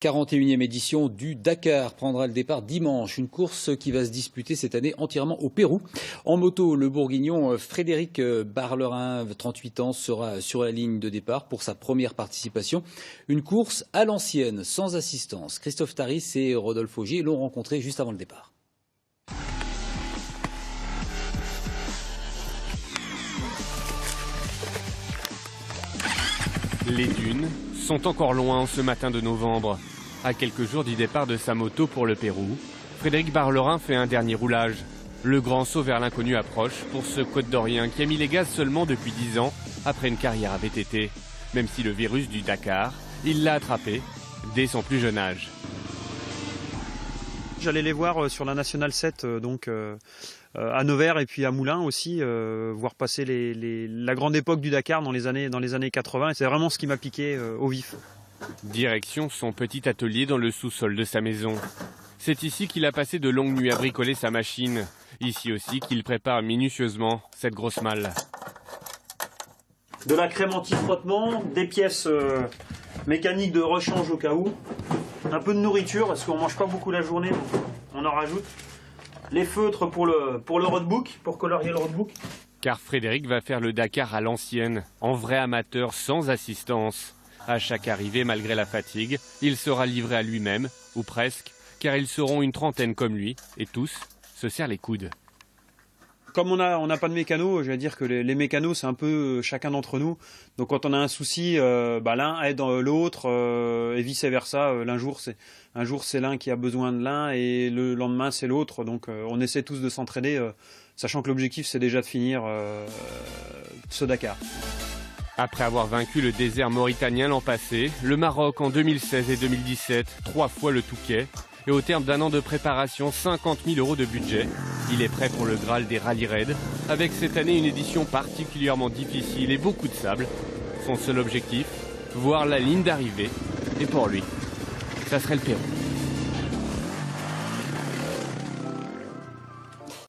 41e édition du Dakar prendra le départ dimanche. Une course qui va se disputer cette année entièrement au Pérou. En moto, le bourguignon Frédéric Barlerin, 38 ans, sera sur la ligne de départ pour sa première participation. Une course à l'ancienne, sans assistance. Christophe Taris et Rodolphe Augier l'ont rencontré juste avant le départ. Les dunes sont encore loin ce matin de novembre. À quelques jours du départ de sa moto pour le Pérou, Frédéric Barlerin fait un dernier roulage. Le grand saut vers l'inconnu approche pour ce Côte-d'Orien qui a mis les gaz seulement depuis 10 ans après une carrière à VTT. Même si le virus du Dakar, il l'a attrapé dès son plus jeune âge. J'allais les voir sur la Nationale 7, à Nevers et puis à Moulins aussi, voir passer la grande époque du Dakar dans les années 80. Et c'est vraiment ce qui m'a piqué au vif. Direction son petit atelier dans le sous-sol de sa maison. C'est ici qu'il a passé de longues nuits à bricoler sa machine. Ici aussi qu'il prépare minutieusement cette grosse malle. De la crème anti-frottement, des pièces mécaniques de rechange au cas où, un peu de nourriture parce qu'on ne mange pas beaucoup la journée, donc on en rajoute. Les feutres pour le roadbook, pour colorier le roadbook. Car Frédéric va faire le Dakar à l'ancienne, en vrai amateur sans assistance. À chaque arrivée, malgré la fatigue, il sera livré à lui-même, ou presque, car ils seront une trentaine comme lui, et tous se serrent les coudes. Comme on n'a pas de mécano, je vais dire que les mécanos, c'est un peu chacun d'entre nous. Donc quand on a un souci, l'un aide l'autre, et vice-versa. Un jour, c'est l'un qui a besoin de l'un, et le lendemain, c'est l'autre. Donc on essaie tous de s'entraider, sachant que l'objectif, c'est déjà de finir ce Dakar. Après avoir vaincu le désert mauritanien l'an passé, le Maroc en 2016 et 2017, 3 fois le Touquet, et au terme d'un an de préparation, 50 000 € de budget, il est prêt pour le Graal des rallye raids, avec cette année une édition particulièrement difficile et beaucoup de sable. Son seul objectif, voir la ligne d'arrivée, et pour lui, ça serait le Pérou.